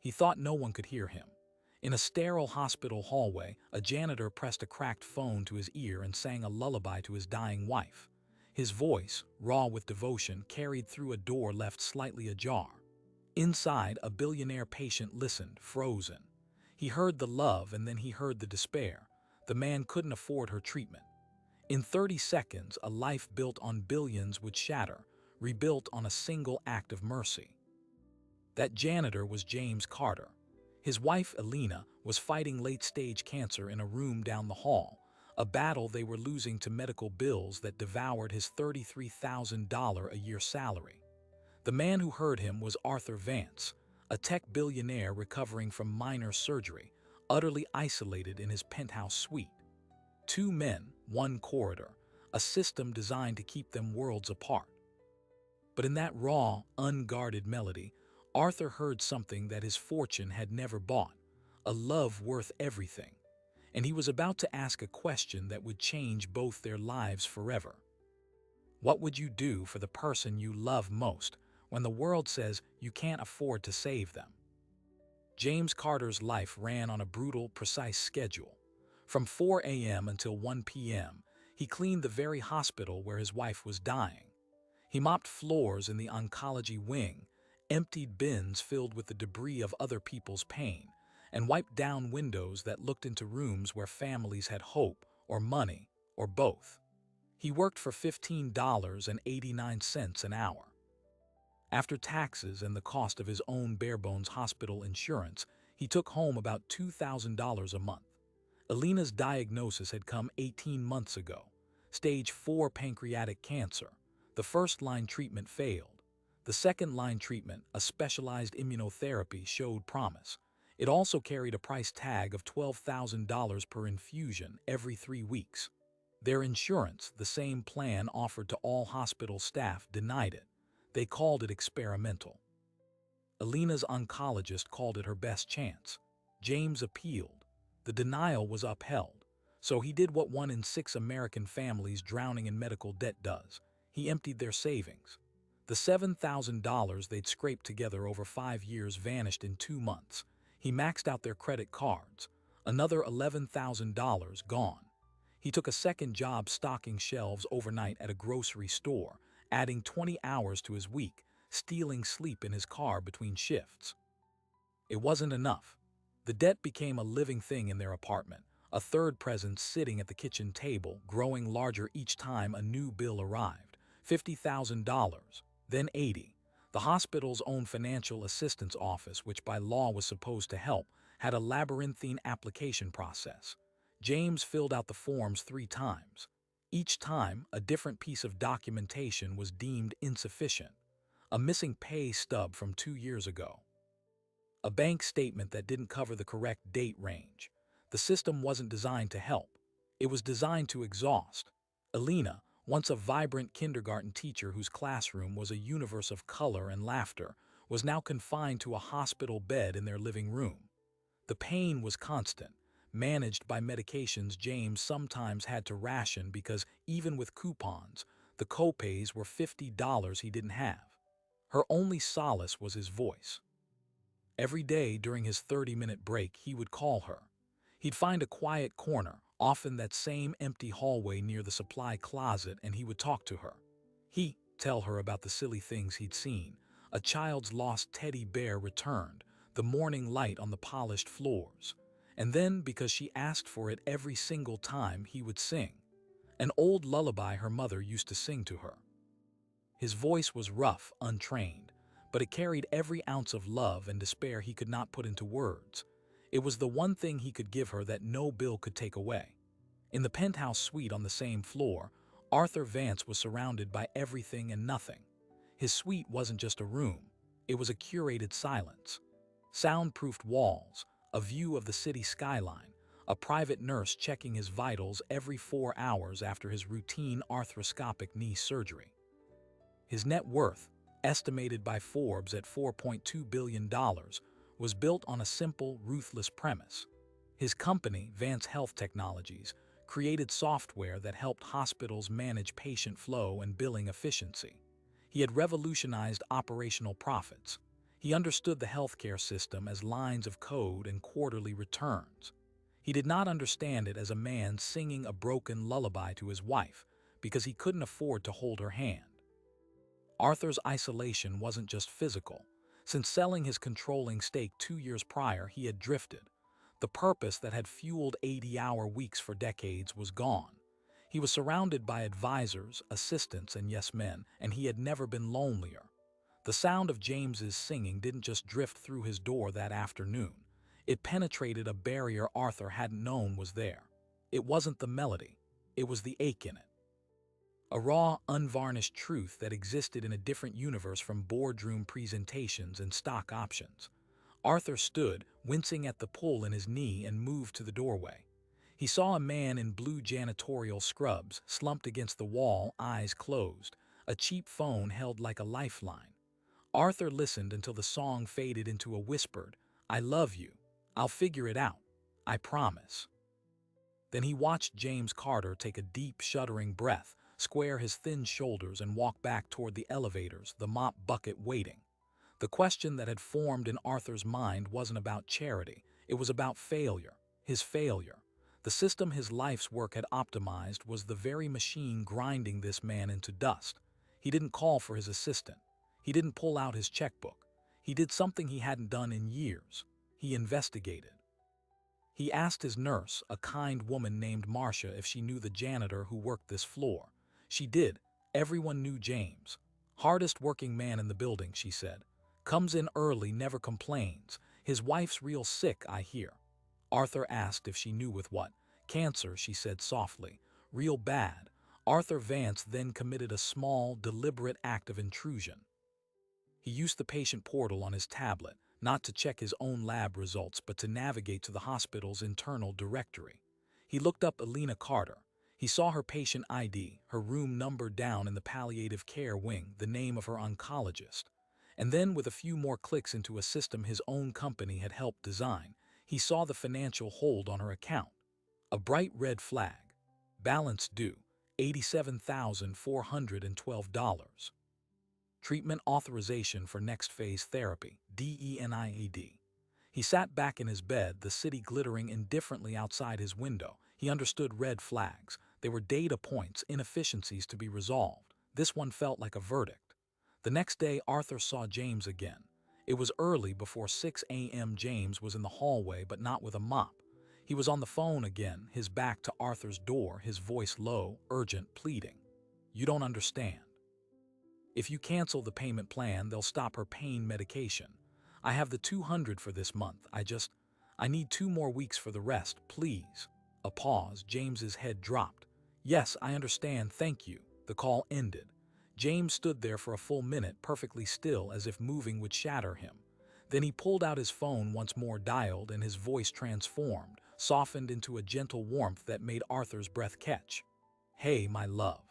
He thought no one could hear him. In a sterile hospital hallway, a janitor pressed a cracked phone to his ear and sang a lullaby to his dying wife. His voice, raw with devotion, carried through a door left slightly ajar. Inside, a billionaire patient listened, frozen. He heard the love and then he heard the despair. The man couldn't afford her treatment. In 30 seconds, a life built on billions would shatter, rebuilt on a single act of mercy. That janitor was James Carter. His wife, Elena, was fighting late-stage cancer in a room down the hall, a battle they were losing to medical bills that devoured his $33,000 a year salary. The man who heard him was Arthur Vance, a tech billionaire recovering from minor surgery, utterly isolated in his penthouse suite. Two men, one corridor, a system designed to keep them worlds apart. But in that raw, unguarded melody, Arthur heard something that his fortune had never bought, a love worth everything. And he was about to ask a question that would change both their lives forever. What would you do for the person you love most when the world says you can't afford to save them? James Carter's life ran on a brutal, precise schedule. From 4 a.m. until 1 p.m., he cleaned the very hospital where his wife was dying. He mopped floors in the oncology wing, emptied bins filled with the debris of other people's pain, and wiped down windows that looked into rooms where families had hope or money or both. He worked for $15.89 an hour. After taxes and the cost of his own bare-bones hospital insurance, he took home about $2,000 a month. Elena's diagnosis had come 18 months ago, stage 4 pancreatic cancer. The first-line treatment failed. The second-line treatment, a specialized immunotherapy, showed promise. It also carried a price tag of $12,000 per infusion every 3 weeks. Their insurance, the same plan offered to all hospital staff, denied it. They called it experimental. Elena's oncologist called it her best chance. James appealed. The denial was upheld. So he did what 1 in 6 American families drowning in medical debt does. He emptied their savings. The $7,000 they'd scraped together over 5 years vanished in 2 months. He maxed out their credit cards. Another $11,000 gone. He took a second job stocking shelves overnight at a grocery store, adding 20 hours to his week, stealing sleep in his car between shifts. It wasn't enough. The debt became a living thing in their apartment, a third presence sitting at the kitchen table, growing larger each time a new bill arrived. $50,000, then $80,000. The hospital's own financial assistance office, which by law was supposed to help, had a labyrinthine application process. James filled out the forms 3 times. Each time, a different piece of documentation was deemed insufficient. A missing pay stub from 2 years ago. A bank statement that didn't cover the correct date range. The system wasn't designed to help. It was designed to exhaust. Elena, once a vibrant kindergarten teacher whose classroom was a universe of color and laughter, was now confined to a hospital bed in their living room. The pain was constant, managed by medications James sometimes had to ration because even with coupons, the copays were $50 he didn't have. Her only solace was his voice. Every day during his 30-minute break, he would call her. He'd find a quiet corner, often that same empty hallway near the supply closet, and he would talk to her. He'd tell her about the silly things he'd seen. A child's lost teddy bear returned, the morning light on the polished floors. And then, because she asked for it every single time, he would sing. An old lullaby her mother used to sing to her. His voice was rough, untrained, but it carried every ounce of love and despair he could not put into words. It was the one thing he could give her that no bill could take away. In the penthouse suite on the same floor, Arthur Vance was surrounded by everything and nothing. His suite wasn't just a room. It was a curated silence. Soundproofed walls, a view of the city skyline, a private nurse checking his vitals every 4 hours after his routine arthroscopic knee surgery. His net worth, estimated by Forbes at $4.2 billion, was built on a simple, ruthless premise. His company, Vance Health Technologies, created software that helped hospitals manage patient flow and billing efficiency. He had revolutionized operational profits. He understood the healthcare system as lines of code and quarterly returns. He did not understand it as a man singing a broken lullaby to his wife because he couldn't afford to hold her hand. Arthur's isolation wasn't just physical. Since selling his controlling stake 2 years prior, he had drifted. The purpose that had fueled 80-hour weeks for decades was gone. He was surrounded by advisors, assistants, and yes men, and he had never been lonelier. The sound of James's singing didn't just drift through his door that afternoon. It penetrated a barrier Arthur hadn't known was there. It wasn't the melody. It was the ache in it. A raw, unvarnished truth that existed in a different universe from boardroom presentations and stock options. Arthur stood, wincing at the pull in his knee, and moved to the doorway. He saw a man in blue janitorial scrubs, slumped against the wall, eyes closed, a cheap phone held like a lifeline. Arthur listened until the song faded into a whispered, "I love you. I'll figure it out. I promise." Then he watched James Carter take a deep, shuddering breath, square his thin shoulders, and walk back toward the elevators, the mop bucket waiting. The question that had formed in Arthur's mind wasn't about charity. It was about failure. His failure. The system his life's work had optimized was the very machine grinding this man into dust. He didn't call for his assistant. He didn't pull out his checkbook. He did something he hadn't done in years. He investigated. He asked his nurse, a kind woman named Marcia, if she knew the janitor who worked this floor. She did. Everyone knew James. Hardest working man in the building, she said. Comes in early, never complains. His wife's real sick, I hear. Arthur asked if she knew with what. Cancer, she said softly. Real bad. Arthur Vance then committed a small, deliberate act of intrusion. He used the patient portal on his tablet, not to check his own lab results, but to navigate to the hospital's internal directory. He looked up Alina Carter. He saw her patient ID, her room number down in the palliative care wing, the name of her oncologist. And then, with a few more clicks into a system his own company had helped design, he saw the financial hold on her account. A bright red flag. Balance due, $87,412. Treatment authorization for next phase therapy, DENIAD. He sat back in his bed, the city glittering indifferently outside his window. He understood red flags. They were data points, inefficiencies to be resolved. This one felt like a verdict. The next day, Arthur saw James again. It was early, before 6 a.m. James was in the hallway, but not with a mop. He was on the phone again, his back to Arthur's door, his voice low, urgent, pleading. You don't understand. If you cancel the payment plan, they'll stop her pain medication. I have the $200 for this month. I need 2 more weeks for the rest, please. A pause. James's head dropped. Yes, I understand, thank you. The call ended. James stood there for a full minute, perfectly still, as if moving would shatter him. Then he pulled out his phone, once more dialed, and his voice transformed, softened into a gentle warmth that made Arthur's breath catch. Hey, my love.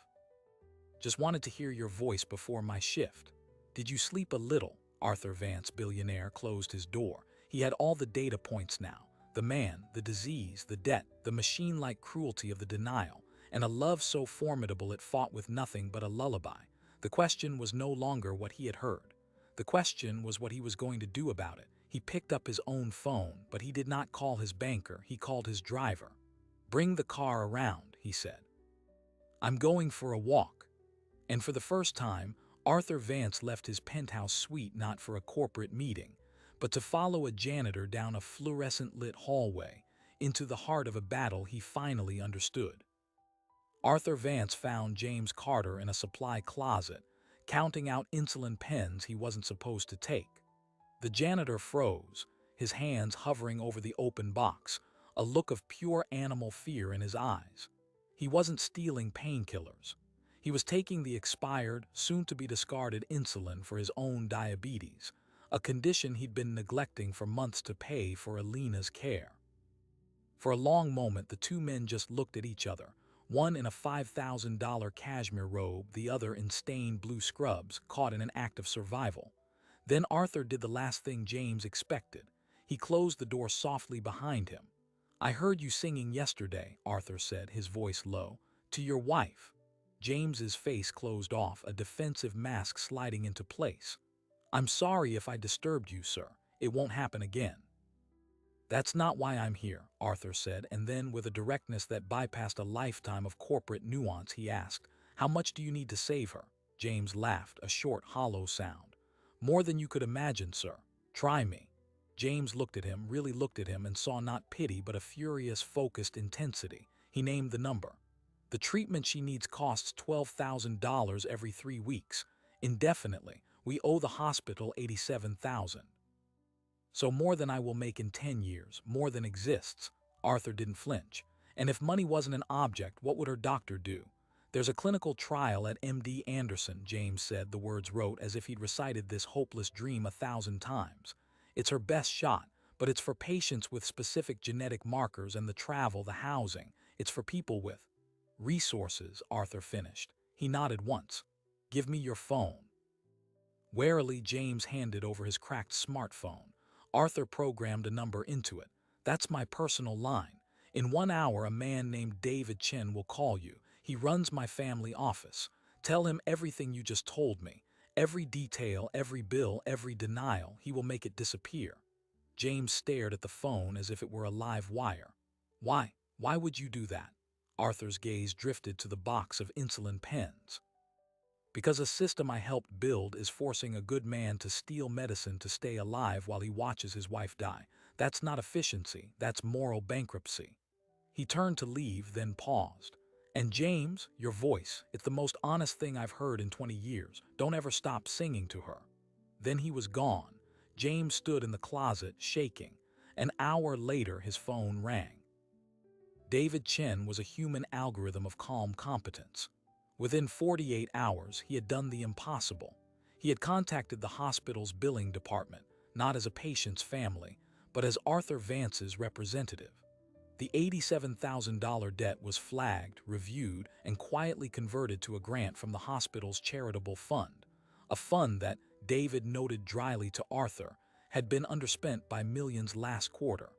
Just wanted to hear your voice before my shift. Did you sleep a little? Arthur Vance, billionaire, closed his door. He had all the data points now. The man, the disease, the debt, the machine-like cruelty of the denial, and a love so formidable it fought with nothing but a lullaby. The question was no longer what he had heard. The question was what he was going to do about it. He picked up his own phone, but he did not call his banker. He called his driver. Bring the car around, he said. I'm going for a walk. And for the first time, Arthur Vance left his penthouse suite not for a corporate meeting, but to follow a janitor down a fluorescent-lit hallway into the heart of a battle he finally understood. Arthur Vance found James Carter in a supply closet, counting out insulin pens he wasn't supposed to take. The janitor froze, his hands hovering over the open box, a look of pure animal fear in his eyes. He wasn't stealing painkillers. He was taking the expired, soon-to-be-discarded insulin for his own diabetes, a condition he'd been neglecting for months to pay for Alina's care. For a long moment, the two men just looked at each other, one in a $5,000 cashmere robe, the other in stained blue scrubs, caught in an act of survival. Then Arthur did the last thing James expected. He closed the door softly behind him. I heard you singing yesterday, Arthur said, his voice low, to your wife. James's face closed off, a defensive mask sliding into place. "I'm sorry if I disturbed you, sir. It won't happen again." "That's not why I'm here," Arthur said, and then, with a directness that bypassed a lifetime of corporate nuance, he asked, "How much do you need to save her?" James laughed, a short, hollow sound. "More than you could imagine, sir. Try me." James looked at him, really looked at him, and saw not pity but a furious, focused intensity. He named the number. "The treatment she needs costs $12,000 every 3 weeks. Indefinitely. We owe the hospital $87,000. So more than I will make in 10 years, more than exists." Arthur didn't flinch. "And if money wasn't an object, what would her doctor do?" "There's a clinical trial at MD Anderson," James said, the words wrote as if he'd recited this hopeless dream 1,000 times. "It's her best shot, but it's for patients with specific genetic markers and the travel, the housing. It's for people with resources," Arthur finished. He nodded once. "Give me your phone." Warily, James handed over his cracked smartphone. Arthur programmed a number into it. "That's my personal line. In 1 hour, a man named David Chen will call you. He runs my family office. Tell him everything you just told me. Every detail, every bill, every denial. He will make it disappear." James stared at the phone as if it were a live wire. "Why? Why would you do that?" Arthur's gaze drifted to the box of insulin pens. "Because a system I helped build is forcing a good man to steal medicine to stay alive while he watches his wife die. That's not efficiency, that's moral bankruptcy." He turned to leave, then paused. "And James, your voice, it's the most honest thing I've heard in 20 years. Don't ever stop singing to her." Then he was gone. James stood in the closet, shaking. An hour later, his phone rang. David Chen was a human algorithm of calm competence. Within 48 hours, he had done the impossible. He had contacted the hospital's billing department, not as a patient's family, but as Arthur Vance's representative. The $87,000 debt was flagged, reviewed, and quietly converted to a grant from the hospital's charitable fund, a fund that, David noted dryly to Arthur, had been underspent by millions last quarter.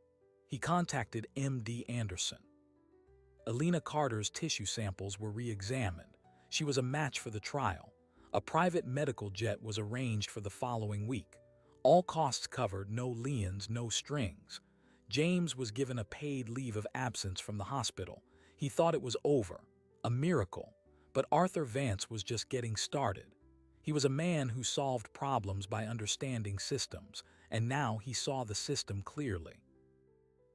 He contacted MD Anderson. Alina Carter's tissue samples were re-examined. She was a match for the trial. A private medical jet was arranged for the following week. All costs covered, no liens, no strings. James was given a paid leave of absence from the hospital. He thought it was over, a miracle. But Arthur Vance was just getting started. He was a man who solved problems by understanding systems, and now he saw the system clearly.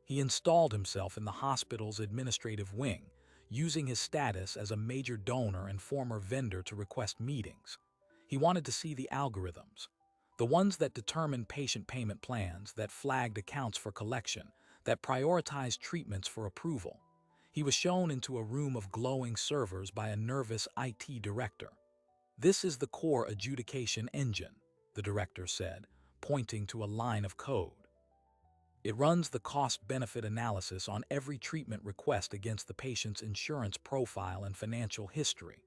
He installed himself in the hospital's administrative wing, using his status as a major donor and former vendor to request meetings. He wanted to see the algorithms, the ones that determined patient payment plans, that flagged accounts for collection, that prioritized treatments for approval. He was shown into a room of glowing servers by a nervous IT director. "This is the core adjudication engine," the director said, pointing to a line of code. "It runs the cost-benefit analysis on every treatment request against the patient's insurance profile and financial history."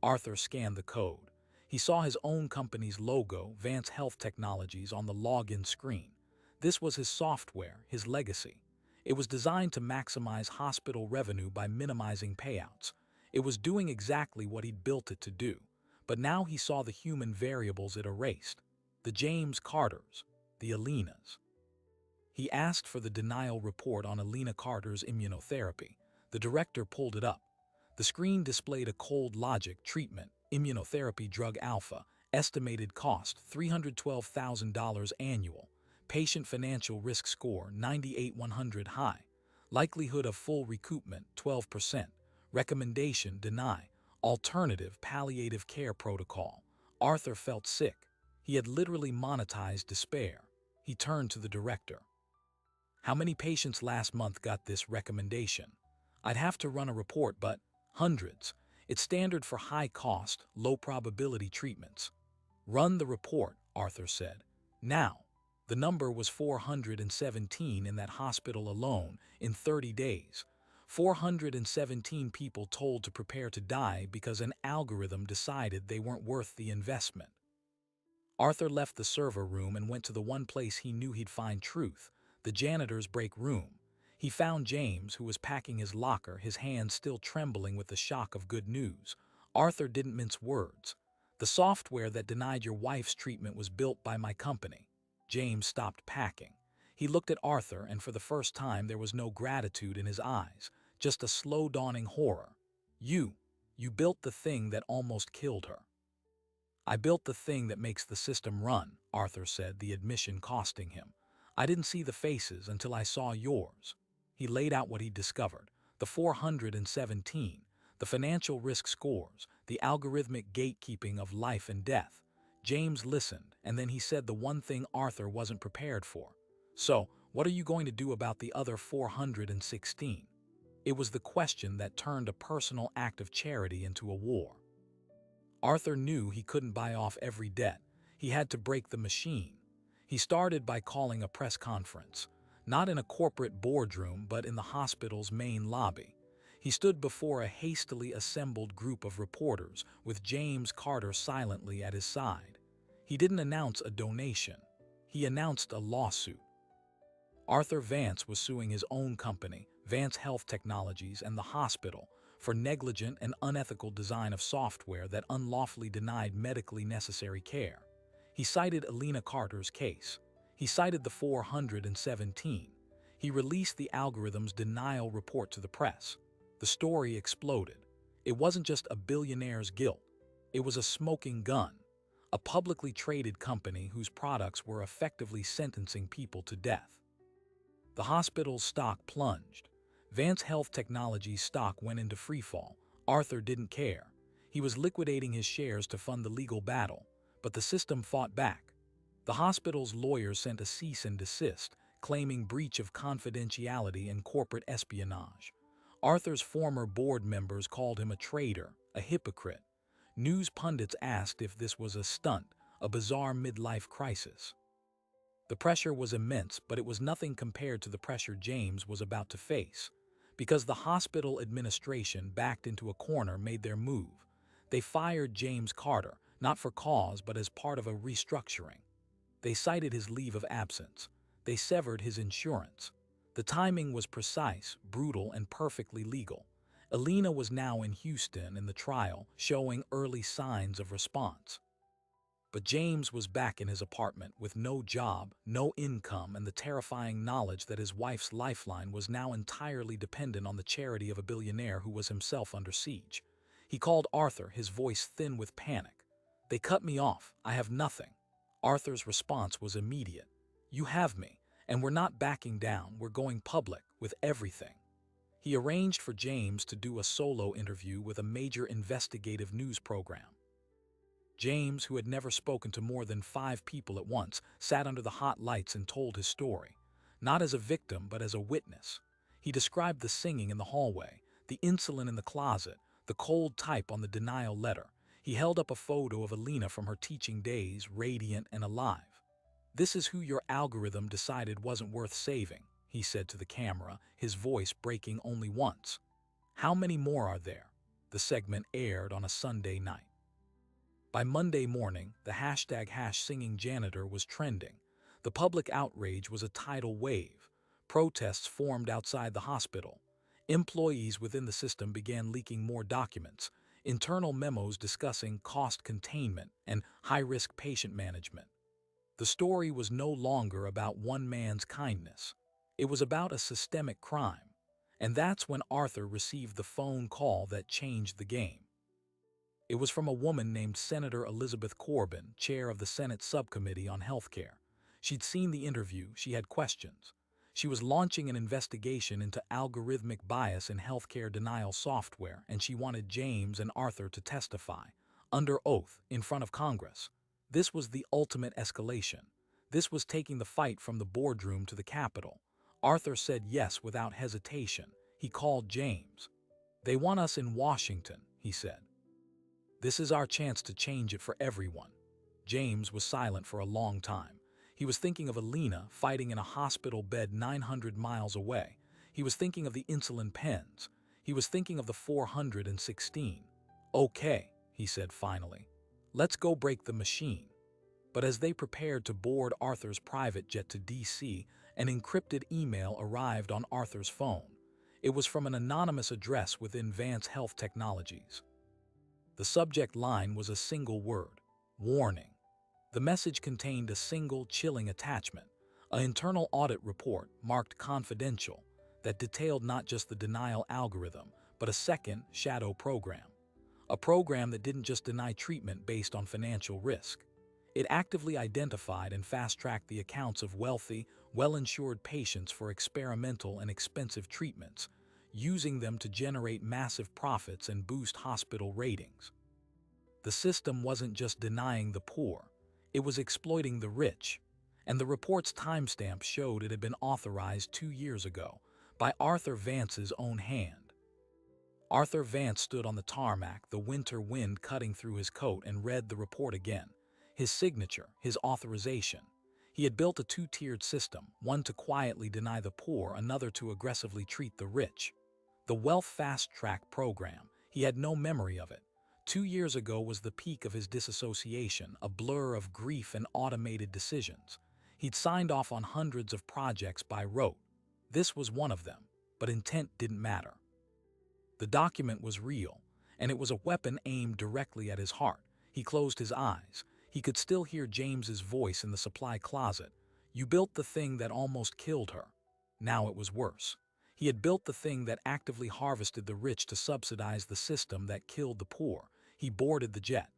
Arthur scanned the code. He saw his own company's logo, Vance Health Technologies, on the login screen. This was his software, his legacy. It was designed to maximize hospital revenue by minimizing payouts. It was doing exactly what he'd built it to do. But now he saw the human variables it erased. The James Carters, the Alinas. He asked for the denial report on Alina Carter's immunotherapy. The director pulled it up. The screen displayed a cold logic treatment, immunotherapy drug alpha, estimated cost $312,000 annual, patient financial risk score 98/100 high, likelihood of full recoupment 12%, recommendation deny, alternative palliative care protocol. Arthur felt sick. He had literally monetized despair. He turned to the director. "How many patients last month got this recommendation?" "I'd have to run a report, but hundreds. It's standard for high-cost, low-probability treatments." "Run the report," Arthur said. "Now." The number was 417 in that hospital alone in 30 days. 417 people told to prepare to die because an algorithm decided they weren't worth the investment. Arthur left the server room and went to the one place he knew he'd find truth, the janitor's break room. He found James, who was packing his locker, his hands still trembling with the shock of good news. Arthur didn't mince words. The software that denied your wife's treatment was built by my company. James stopped packing. He looked at Arthur, and for the first time there was no gratitude in his eyes, just a slow dawning horror. You built the thing that almost killed her. I built the thing that makes the system run, Arthur said, the admission costing him. I didn't see the faces until I saw yours. He laid out what he'd discovered: the 417, the financial risk scores, the algorithmic gatekeeping of life and death. James listened, and then he said the one thing Arthur wasn't prepared for. So, what are you going to do about the other 416? It was the question that turned a personal act of charity into a war. Arthur knew he couldn't buy off every debt. He had to break the machine. He started by calling a press conference, not in a corporate boardroom but in the hospital's main lobby. He stood before a hastily assembled group of reporters with James Carter silently at his side. He didn't announce a donation. He announced a lawsuit. Arthur Vance was suing his own company, Vance Health Technologies, and the hospital for negligent and unethical design of software that unlawfully denied medically necessary care. He cited Alina Carter's case. He cited the 417. He released the algorithm's denial report to the press. The story exploded. It wasn't just a billionaire's guilt. It was a smoking gun. A publicly traded company whose products were effectively sentencing people to death. The hospital's stock plunged. Vance Health Technologies' stock went into freefall. Arthur didn't care. He was liquidating his shares to fund the legal battle, but the system fought back. The hospital's lawyers sent a cease and desist, claiming breach of confidentiality and corporate espionage. Arthur's former board members called him a traitor, a hypocrite. News pundits asked if this was a stunt, a bizarre midlife crisis. The pressure was immense, but it was nothing compared to the pressure James was about to face. Because the hospital administration, backed into a corner, made their move. They fired James Carter, not for cause but as part of a restructuring. They cited his leave of absence. They severed his insurance. The timing was precise, brutal, and perfectly legal. Alina was now in Houston in the trial, showing early signs of response. But James was back in his apartment with no job, no income, and the terrifying knowledge that his wife's lifeline was now entirely dependent on the charity of a billionaire who was himself under siege. He called Arthur, his voice thin with panic. "They cut me off. I have nothing." Arthur's response was immediate. "You have me, and we're not backing down. We're going public with everything." He arranged for James to do a solo interview with a major investigative news program. James, who had never spoken to more than 5 people at once, sat under the hot lights and told his story, not as a victim but as a witness. He described the singing in the hallway, the insulin in the closet, the cold type on the denial letter. He held up a photo of Alina from her teaching days, radiant and alive. "This is who your algorithm decided wasn't worth saving," he said to the camera, his voice breaking only once. "How many more are there?" The segment aired on a Sunday night. By Monday morning, the #singing janitor was trending. The public outrage was a tidal wave. Protests formed outside the hospital. Employees within the system began leaking more documents, internal memos discussing cost containment and high-risk patient management. The story was no longer about one man's kindness. It was about a systemic crime. And that's when Arthur received the phone call that changed the game. It was from a woman named Senator Elizabeth Corbin, chair of the Senate Subcommittee on Healthcare. She'd seen the interview. She had questions. She was launching an investigation into algorithmic bias in healthcare denial software, and she wanted James and Arthur to testify, under oath, in front of Congress. This was the ultimate escalation. This was taking the fight from the boardroom to the Capitol. Arthur said yes without hesitation. He called James. "They want us in Washington," he said. "This is our chance to change it for everyone." James was silent for a long time. He was thinking of Alina fighting in a hospital bed 900 miles away. He was thinking of the insulin pens. He was thinking of the 416. "Okay," he said finally. "Let's go break the machine." But as they prepared to board Arthur's private jet to D.C., an encrypted email arrived on Arthur's phone. It was from an anonymous address within Vance Health Technologies. The subject line was a single word: warning. The message contained a single chilling attachment, an internal audit report marked confidential that detailed not just the denial algorithm, but a second shadow program. A program that didn't just deny treatment based on financial risk. It actively identified and fast-tracked the accounts of wealthy, well-insured patients for experimental and expensive treatments, using them to generate massive profits and boost hospital ratings. The system wasn't just denying the poor, it was exploiting the rich, and the report's timestamp showed it had been authorized 2 years ago by Arthur Vance's own hand. Arthur Vance stood on the tarmac, the winter wind cutting through his coat, and read the report again. His signature, his authorization. He had built a two-tiered system, one to quietly deny the poor, another to aggressively treat the rich. The Wealth Fast Track program, he had no memory of it. 2 years ago was the peak of his disassociation, a blur of grief and automated decisions. He'd signed off on hundreds of projects by rote. This was one of them, but intent didn't matter. The document was real, and it was a weapon aimed directly at his heart. He closed his eyes. He could still hear James's voice in the supply closet. You built the thing that almost killed her. Now it was worse. He had built the thing that actively harvested the rich to subsidize the system that killed the poor. He boarded the jet.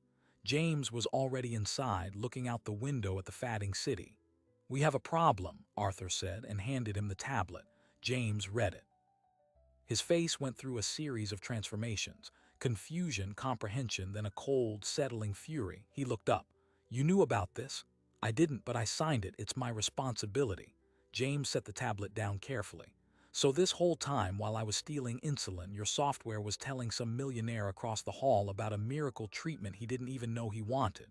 James was already inside, looking out the window at the fatting city. We have a problem, Arthur said, and handed him the tablet. James read it. His face went through a series of transformations: confusion, comprehension, then a cold, settling fury. He looked up. You knew about this? I didn't, but I signed it. It's my responsibility. James set the tablet down carefully. So this whole time, while I was stealing insulin, your software was telling some millionaire across the hall about a miracle treatment he didn't even know he wanted.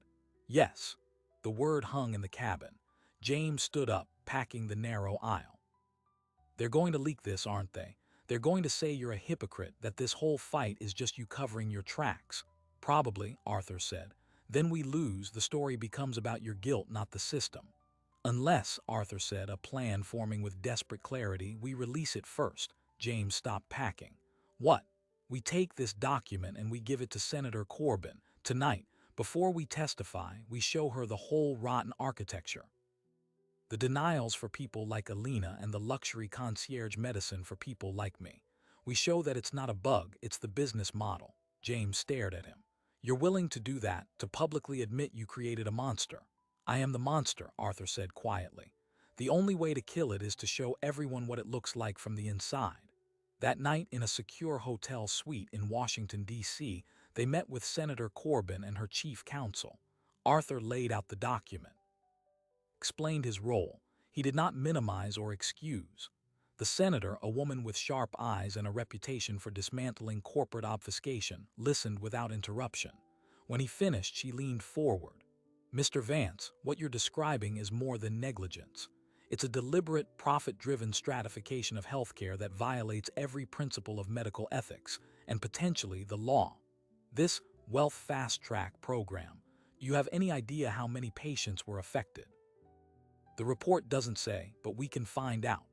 Yes. The word hung in the cabin. James stood up, packing the narrow aisle. They're going to leak this, aren't they? They're going to say you're a hypocrite, that this whole fight is just you covering your tracks. Probably, Arthur said. Then we lose. The story becomes about your guilt, not the system. Unless, Arthur said, a plan forming with desperate clarity, we release it first. James stopped packing. What? We take this document and we give it to Senator Corbin. Tonight, before we testify, we show her the whole rotten architecture. The denials for people like Alina and the luxury concierge medicine for people like me. We show that it's not a bug, it's the business model. James stared at him. You're willing to do that, to publicly admit you created a monster. I am the monster, Arthur said quietly. The only way to kill it is to show everyone what it looks like from the inside. That night, in a secure hotel suite in Washington, D.C., they met with Senator Corbin and her chief counsel. Arthur laid out the document. Explained his role. He did not minimize or excuse. The senator, a woman with sharp eyes and a reputation for dismantling corporate obfuscation, listened without interruption. When he finished, she leaned forward. Mr. Vance, what you're describing is more than negligence. It's a deliberate, profit-driven stratification of healthcare that violates every principle of medical ethics and potentially the law. This Wealth Fast Track program, you have any idea how many patients were affected? The report doesn't say, but we can find out.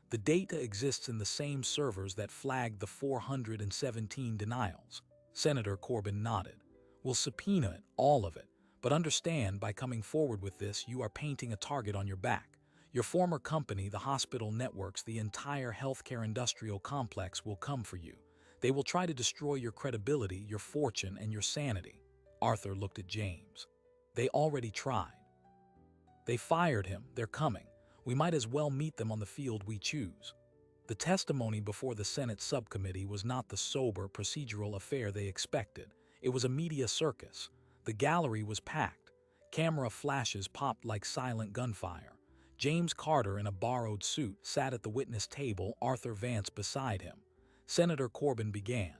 The data exists in the same servers that flagged the 417 denials. Senator Corbin nodded. We'll subpoena it, all of it. But understand, by coming forward with this, you are painting a target on your back. Your former company, the hospital networks, the entire healthcare industrial complex will come for you. They will try to destroy your credibility, your fortune, and your sanity. Arthur looked at James. They already tried. They fired him. They're coming. We might as well meet them on the field we choose. The testimony before the Senate subcommittee was not the sober, procedural affair they expected. It was a media circus. The gallery was packed. Camera flashes popped like silent gunfire. James Carter, in a borrowed suit, sat at the witness table, Arthur Vance beside him. Senator Corbin began.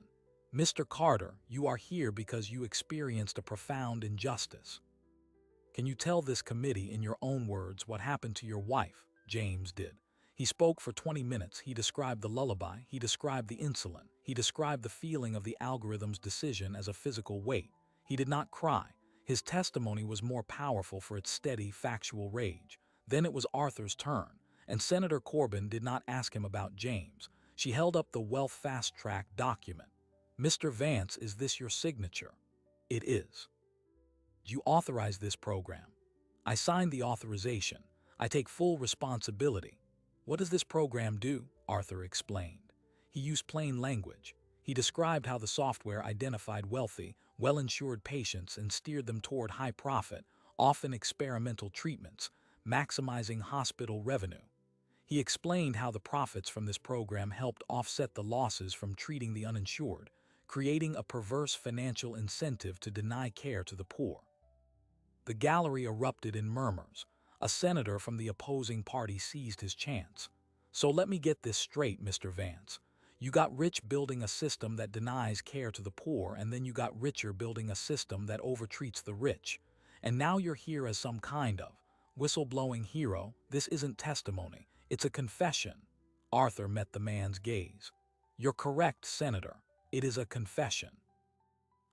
Mr. Carter, you are here because you experienced a profound injustice. Can you tell this committee in your own words what happened to your wife? James did. He spoke for 20 minutes. He described the lullaby. He described the insulin. He described the feeling of the algorithm's decision as a physical weight. He did not cry. His testimony was more powerful for its steady, factual rage. Then it was Arthur's turn, and Senator Corbin did not ask him about James. She held up the Wealth Fast Track document. Mr. Vance, is this your signature? It is. You authorize this program. I signed the authorization. I take full responsibility. What does this program do? Arthur explained. He used plain language. He described how the software identified wealthy, well-insured patients and steered them toward high-profit, often experimental treatments, maximizing hospital revenue. He explained how the profits from this program helped offset the losses from treating the uninsured, creating a perverse financial incentive to deny care to the poor. The gallery erupted in murmurs. A senator from the opposing party seized his chance. So let me get this straight, Mr. Vance. You got rich building a system that denies care to the poor, and then you got richer building a system that overtreats the rich. And now you're here as some kind of whistleblowing hero. This isn't testimony. It's a confession. Arthur met the man's gaze. You're correct, Senator. It is a confession.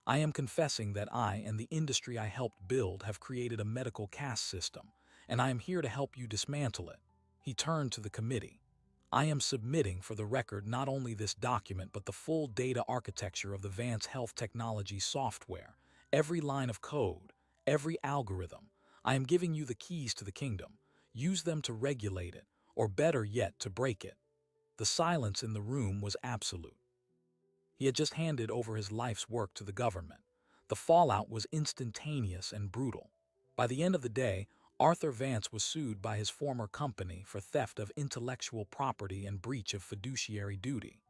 I am confessing that I and the industry I helped build have created a medical caste system, and I am here to help you dismantle it. He turned to the committee. I am submitting for the record not only this document but the full data architecture of the Vance Health Technology software, every line of code, every algorithm. I am giving you the keys to the kingdom. Use them to regulate it, or better yet, to break it. The silence in the room was absolute. He had just handed over his life's work to the government. The fallout was instantaneous and brutal. By the end of the day, Arthur Vance was sued by his former company for theft of intellectual property and breach of fiduciary duty.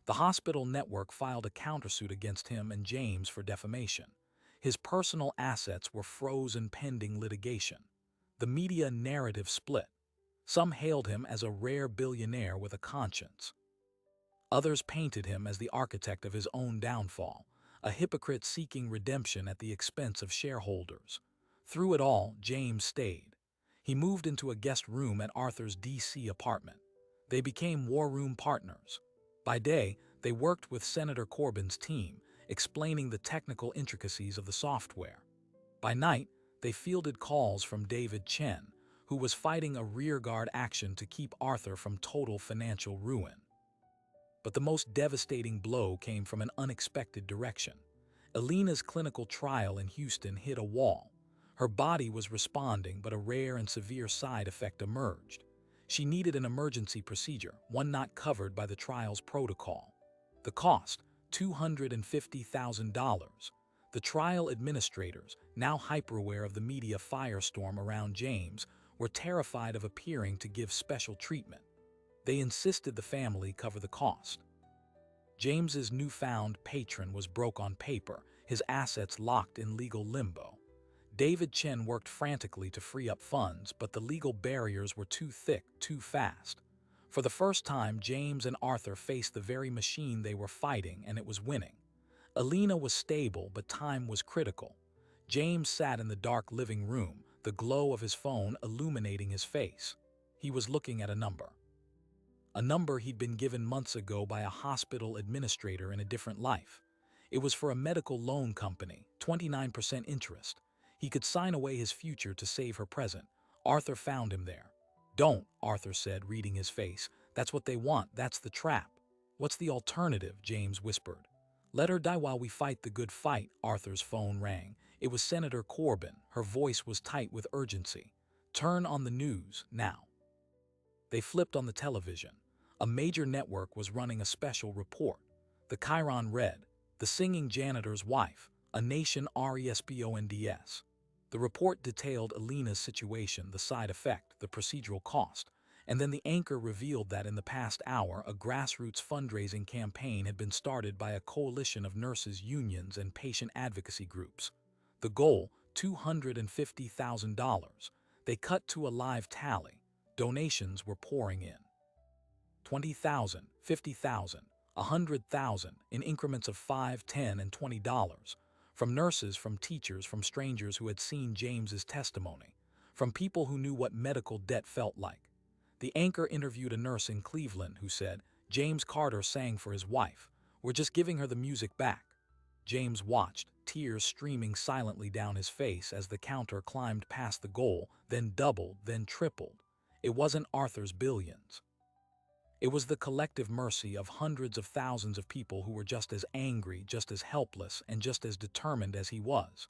The hospital network filed a countersuit against him and James for defamation. His personal assets were frozen pending litigation. The media narrative split. Some hailed him as a rare billionaire with a conscience. Others painted him as the architect of his own downfall, a hypocrite seeking redemption at the expense of shareholders. Through it all, James stayed. He moved into a guest room at Arthur's D.C. apartment. They became war room partners. By day, they worked with Senator Corbyn's team, explaining the technical intricacies of the software. By night, they fielded calls from David Chen, who was fighting a rearguard action to keep Arthur from total financial ruin. But the most devastating blow came from an unexpected direction. Alina's clinical trial in Houston hit a wall. Her body was responding, but a rare and severe side effect emerged. She needed an emergency procedure, one not covered by the trial's protocol. The cost, $250,000. The trial administrators, now hyper-aware of the media firestorm around James, were terrified of appearing to give special treatment. They insisted the family cover the cost. James's newfound patron was broke on paper, his assets locked in legal limbo. David Chen worked frantically to free up funds, but the legal barriers were too thick, too fast. For the first time, James and Arthur faced the very machine they were fighting, and it was winning. Alina was stable, but time was critical. James sat in the dark living room, the glow of his phone illuminating his face. He was looking at a number he'd been given months ago by a hospital administrator in a different life. It was for a medical loan company, 29% interest. He could sign away his future to save her present. Arthur found him there. Don't, Arthur said, reading his face. That's what they want. That's the trap. What's the alternative? James whispered. Let her die while we fight the good fight. Arthur's phone rang. It was Senator Corbyn. Her voice was tight with urgency. Turn on the news, now. They flipped on the television. A major network was running a special report. The Chiron read, "The singing janitor's wife, a nation responds." The report detailed Alina's situation, the side effect, the procedural cost, and then the anchor revealed that in the past hour, a grassroots fundraising campaign had been started by a coalition of nurses' unions and patient advocacy groups. The goal, $250,000. They cut to a live tally. Donations were pouring in. 20,000, 50,000, 100,000 in increments of $5, $10, and $20. From nurses, from teachers, from strangers who had seen James's testimony, from people who knew what medical debt felt like. The anchor interviewed a nurse in Cleveland who said, James Carter sang for his wife. We're just giving her the music back. James watched, tears streaming silently down his face as the counter climbed past the goal, then doubled, then tripled. It wasn't Arthur's billions. It was the collective mercy of hundreds of thousands of people who were just as angry, just as helpless, and just as determined as he was.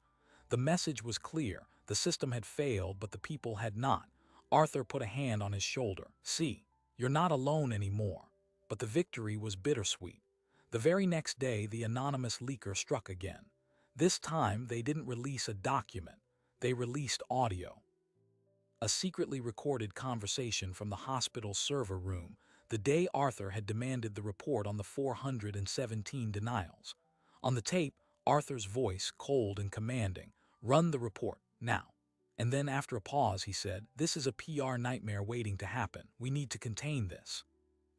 The message was clear. The system had failed, but the people had not. Arthur put a hand on his shoulder. See, you're not alone anymore. But the victory was bittersweet. The very next day, the anonymous leaker struck again. This time, they didn't release a document. They released audio. A secretly recorded conversation from the hospital's server room, the day Arthur had demanded the report on the 417 denials. On the tape, Arthur's voice, cold and commanding, "Run the report, now." And then after a pause, he said, "This is a PR nightmare waiting to happen. We need to contain this."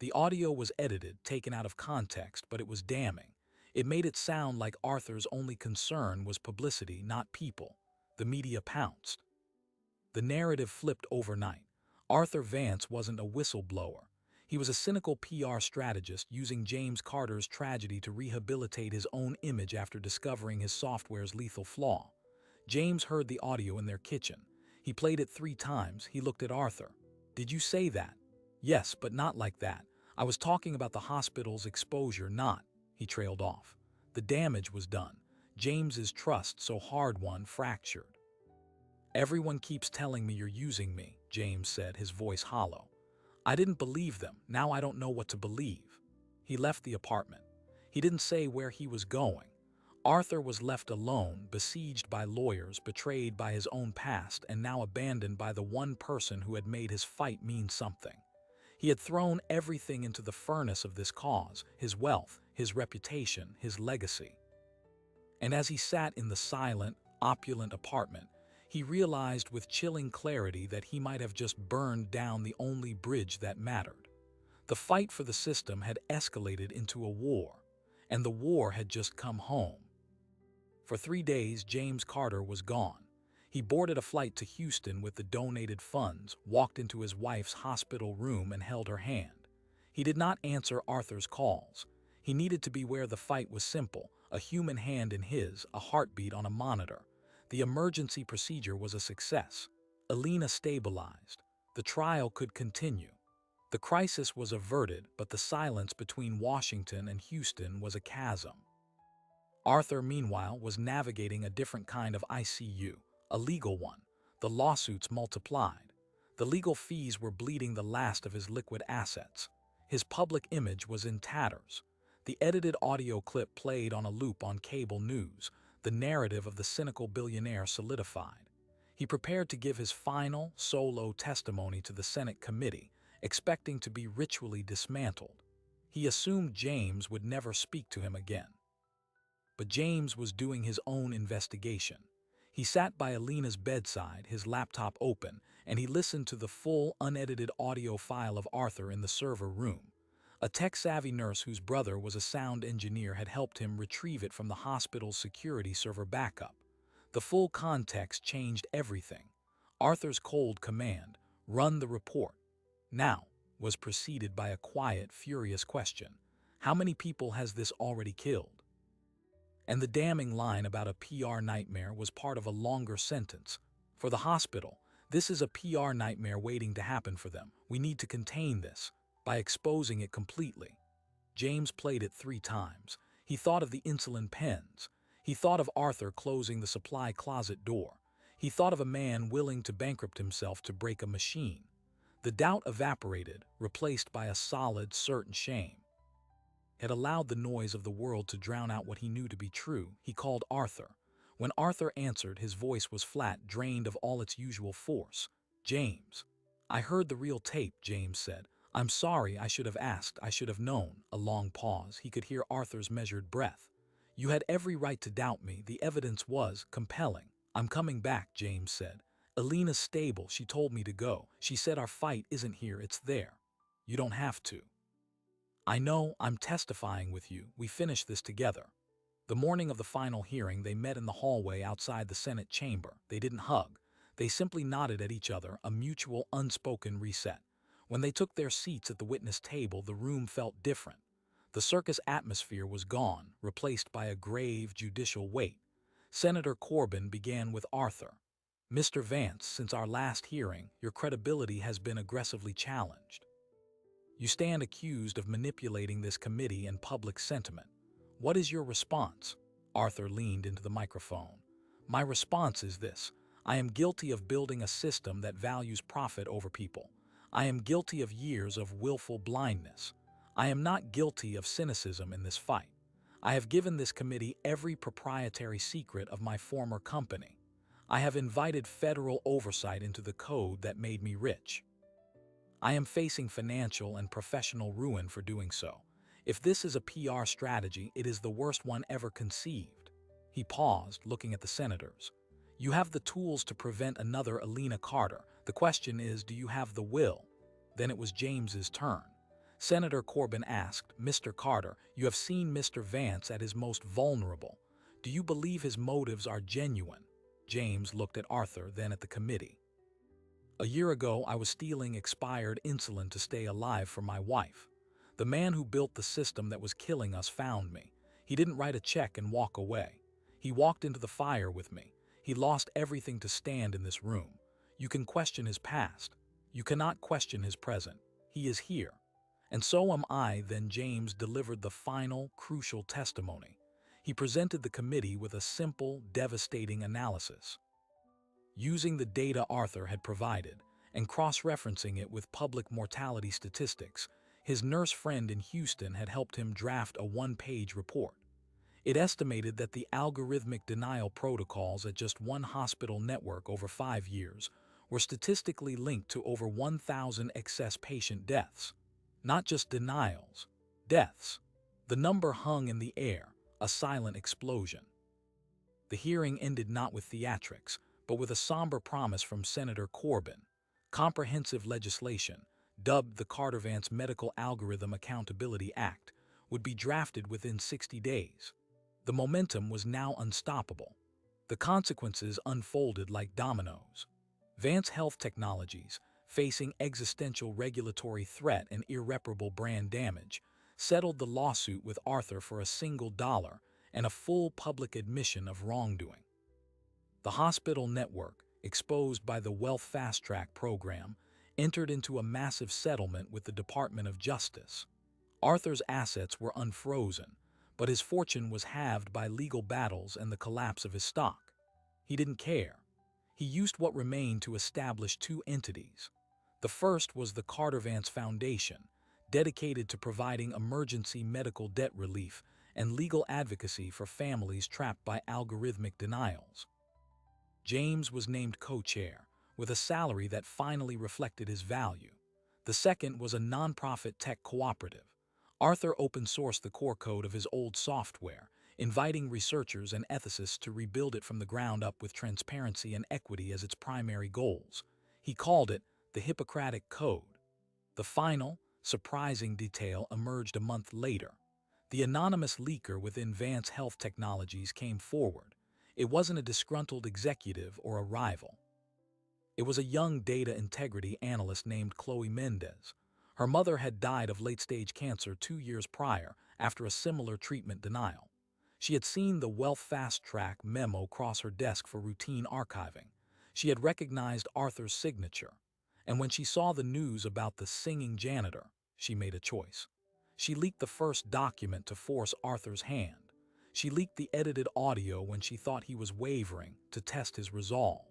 The audio was edited, taken out of context, but it was damning. It made it sound like Arthur's only concern was publicity, not people. The media pounced. The narrative flipped overnight. Arthur Vance wasn't a whistleblower. He was a cynical PR strategist using James Carter's tragedy to rehabilitate his own image after discovering his software's lethal flaw. James heard the audio in their kitchen. He played it 3 times. He looked at Arthur. "Did you say that?" "Yes, but not like that. I was talking about the hospital's exposure, not." He trailed off. The damage was done. James's trust, so hard-won, fractured. "Everyone keeps telling me you're using me," James said, his voice hollow. "I didn't believe them. Now I don't know what to believe." He left the apartment. He didn't say where he was going. Arthur was left alone, besieged by lawyers, betrayed by his own past, and now abandoned by the one person who had made his fight mean something. He had thrown everything into the furnace of this cause, his wealth, his reputation, his legacy. And as he sat in the silent, opulent apartment, he realized with chilling clarity that he might have just burned down the only bridge that mattered. The fight for the system had escalated into a war, and the war had just come home. For 3 days, James Carter was gone. He boarded a flight to Houston with the donated funds, walked into his wife's hospital room and held her hand. He did not answer Arthur's calls. He needed to be where the fight was simple, a human hand in his, a heartbeat on a monitor. The emergency procedure was a success. Alina stabilized. The trial could continue. The crisis was averted, but the silence between Washington and Houston was a chasm. Arthur, meanwhile, was navigating a different kind of ICU, a legal one. The lawsuits multiplied. The legal fees were bleeding the last of his liquid assets. His public image was in tatters. The edited audio clip played on a loop on cable news. The narrative of the cynical billionaire solidified. He prepared to give his final, solo testimony to the Senate committee, expecting to be ritually dismantled. He assumed James would never speak to him again. But James was doing his own investigation. He sat by Alina's bedside, his laptop open, and he listened to the full, unedited audio file of Arthur in the server room. A tech-savvy nurse whose brother was a sound engineer had helped him retrieve it from the hospital's security server backup. The full context changed everything. Arthur's cold command, "Run the report now," was preceded by a quiet, furious question. "How many people has this already killed?" And the damning line about a PR nightmare was part of a longer sentence. "For the hospital, this is a PR nightmare waiting to happen for them. We need to contain this by exposing it completely." James played it 3 times. He thought of the insulin pens. He thought of Arthur closing the supply closet door. He thought of a man willing to bankrupt himself to break a machine. The doubt evaporated, replaced by a solid, certain shame. Had allowed the noise of the world to drown out what he knew to be true. He called Arthur. When Arthur answered, his voice was flat, drained of all its usual force. "James." "I heard the real tape," James said. "I'm sorry, I should have asked, I should have known." A long pause. He could hear Arthur's measured breath. "You had every right to doubt me. The evidence was compelling." "I'm coming back," James said. "Alina's stable. She told me to go. She said our fight isn't here, it's there. You don't have to." "I know, I'm testifying with you. We finish this together." The morning of the final hearing, they met in the hallway outside the Senate chamber. They didn't hug. They simply nodded at each other, a mutual, unspoken reset. When they took their seats at the witness table, the room felt different. The circus atmosphere was gone, replaced by a grave, judicial weight. Senator Corbin began with Arthur. "Mr. Vance, since our last hearing, your credibility has been aggressively challenged." You stand accused of manipulating this committee and public sentiment. What is your response? Arthur leaned into the microphone. My response is this. I am guilty of building a system that values profit over people. I am guilty of years of willful blindness. I am not guilty of cynicism in this fight. I have given this committee every proprietary secret of my former company. I have invited federal oversight into the code that made me rich. I am facing financial and professional ruin for doing so. If this is a PR strategy, it is the worst one ever conceived. He paused, looking at the senators. You have the tools to prevent another Alina Carter. The question is, do you have the will? Then it was James's turn. Senator Corbin asked, Mr. Carter, you have seen Mr. Vance at his most vulnerable. Do you believe his motives are genuine? James looked at Arthur, then at the committee. A year ago, I was stealing expired insulin to stay alive for my wife. The man who built the system that was killing us found me. He didn't write a check and walk away. He walked into the fire with me. He lost everything to stand in this room. You can question his past. You cannot question his present. He is here. And so am I. Then James delivered the final, crucial testimony. He presented the committee with a simple, devastating analysis. Using the data Arthur had provided and cross-referencing it with public mortality statistics, his nurse friend in Houston had helped him draft a one-page report. It estimated that the algorithmic denial protocols at just one hospital network over 5 years were statistically linked to over 1,000 excess patient deaths. Not just denials, deaths. The number hung in the air, a silent explosion. The hearing ended not with theatrics, but with a somber promise from Senator Corbin. Comprehensive legislation, dubbed the Carter-Vance Medical Algorithm Accountability Act, would be drafted within 60 days. The momentum was now unstoppable. The consequences unfolded like dominoes. Vance Health Technologies, facing existential regulatory threat and irreparable brand damage, settled the lawsuit with Arthur for a single dollar and a full public admission of wrongdoing. The hospital network, exposed by the Wealth Fast Track program, entered into a massive settlement with the Department of Justice. Arthur's assets were unfrozen, but his fortune was halved by legal battles and the collapse of his stock. He didn't care. He used what remained to establish two entities. The first was the Carter-Vance Foundation, dedicated to providing emergency medical debt relief and legal advocacy for families trapped by algorithmic denials. James was named co-chair, with a salary that finally reflected his value. The second was a nonprofit tech cooperative. Arthur open-sourced the core code of his old software, inviting researchers and ethicists to rebuild it from the ground up with transparency and equity as its primary goals. He called it the Hippocratic Code. The final, surprising detail emerged a month later. The anonymous leaker within Vance Health Technologies came forward. It wasn't a disgruntled executive or a rival. It was a young data integrity analyst named Chloe Mendez. Her mother had died of late-stage cancer 2 years prior after a similar treatment denial. She had seen the Wealth Fast Track memo cross her desk for routine archiving. She had recognized Arthur's signature. And when she saw the news about the singing janitor, she made a choice. She leaked the first document to force Arthur's hand. She leaked the edited audio when she thought he was wavering to test his resolve.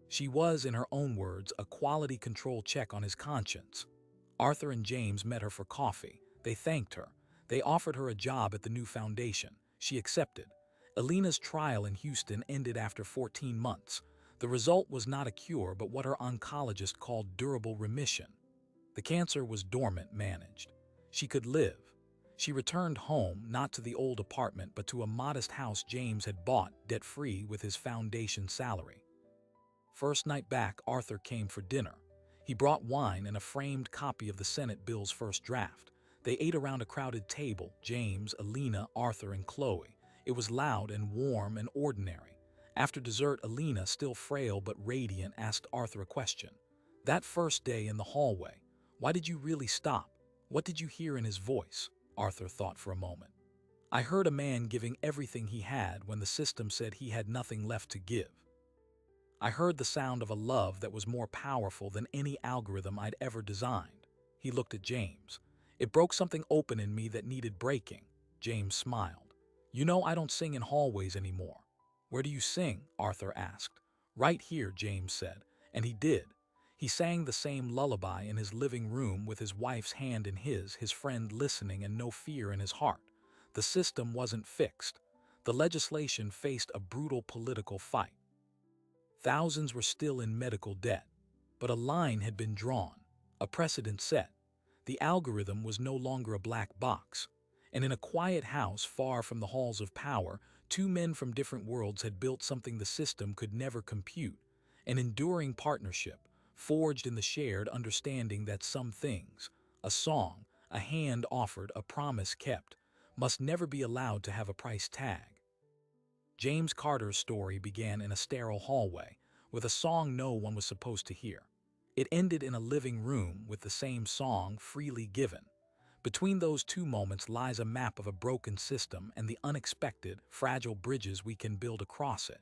She was, in her own words, a quality control check on his conscience. Arthur and James met her for coffee. They thanked her. They offered her a job at the new foundation. She accepted. Alina's trial in Houston ended after 14 months. The result was not a cure, but what her oncologist called durable remission. The cancer was dormant, managed. She could live. She returned home, not to the old apartment, but to a modest house James had bought, debt-free, with his foundation salary. First night back, Arthur came for dinner. He brought wine and a framed copy of the Senate bill's first draft. They ate around a crowded table, James, Alina, Arthur, and Chloe. It was loud and warm and ordinary. After dessert, Alina, still frail but radiant, asked Arthur a question. That first day in the hallway, why did you really stop? What did you hear in his voice? Arthur thought for a moment. I heard a man giving everything he had when the system said he had nothing left to give. I heard the sound of a love that was more powerful than any algorithm I'd ever designed. He looked at James. It broke something open in me that needed breaking. James smiled. You know, I don't sing in hallways anymore. Where do you sing? Arthur asked. Right here, James said. And he did. He sang the same lullaby in his living room with his wife's hand in his friend listening and no fear in his heart. The system wasn't fixed. The legislation faced a brutal political fight. Thousands were still in medical debt. But a line had been drawn, a precedent set. The algorithm was no longer a black box. And in a quiet house far from the halls of power, two men from different worlds had built something the system could never compute, an enduring partnership, forged in the shared understanding that some things, a song, a hand offered, a promise kept, must never be allowed to have a price tag. James Carter's story began in a sterile hallway, with a song no one was supposed to hear. It ended in a living room with the same song freely given. Between those two moments lies a map of a broken system and the unexpected, fragile bridges we can build across it.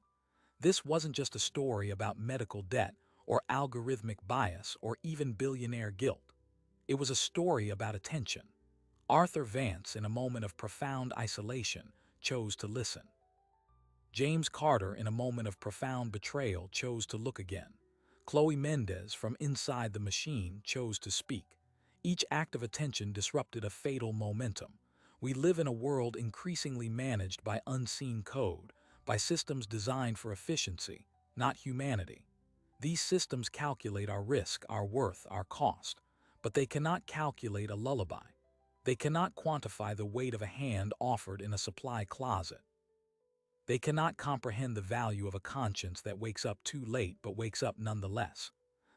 This wasn't just a story about medical debt or algorithmic bias or even billionaire guilt. It was a story about attention. Arthur Vance, in a moment of profound isolation, chose to listen. James Carter, in a moment of profound betrayal, chose to look again. Chloe Mendez, from inside the machine, chose to speak. Each act of attention disrupted a fatal momentum. We live in a world increasingly managed by unseen code, by systems designed for efficiency, not humanity. These systems calculate our risk, our worth, our cost, but they cannot calculate a lullaby. They cannot quantify the weight of a hand offered in a supply closet. They cannot comprehend the value of a conscience that wakes up too late but wakes up nonetheless.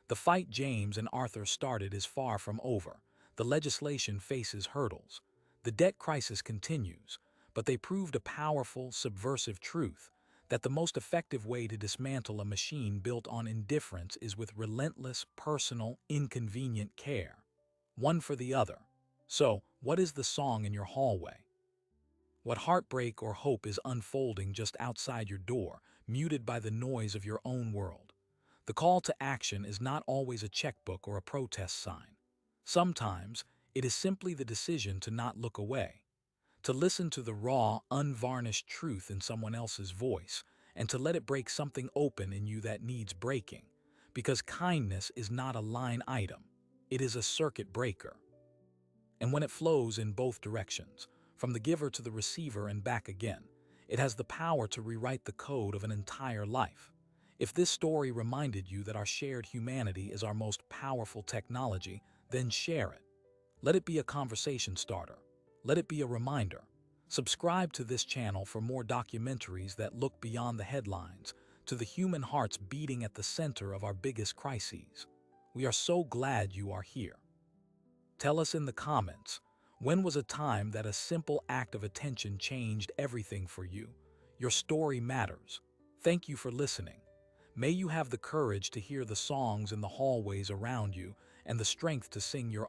The fight James and Arthur started is far from over. The legislation faces hurdles. The debt crisis continues, but they proved a powerful, subversive truth that the most effective way to dismantle a machine built on indifference is with relentless, personal, inconvenient care. One for the other. So, what is the song in your hallway? What heartbreak or hope is unfolding just outside your door, muted by the noise of your own world? The call to action is not always a checkbook or a protest sign. Sometimes, it is simply the decision to not look away, to listen to the raw, unvarnished truth in someone else's voice, and to let it break something open in you that needs breaking. Because kindness is not a line item, it is a circuit breaker. And when it flows in both directions, from the giver to the receiver and back again, it has the power to rewrite the code of an entire life. If this story reminded you that our shared humanity is our most powerful technology, then share it. Let it be a conversation starter. Let it be a reminder. Subscribe to this channel for more documentaries that look beyond the headlines, to the human hearts beating at the center of our biggest crises. We are so glad you are here. Tell us in the comments, when was a time that a simple act of attention changed everything for you? Your story matters. Thank you for listening. May you have the courage to hear the songs in the hallways around you and the strength to sing your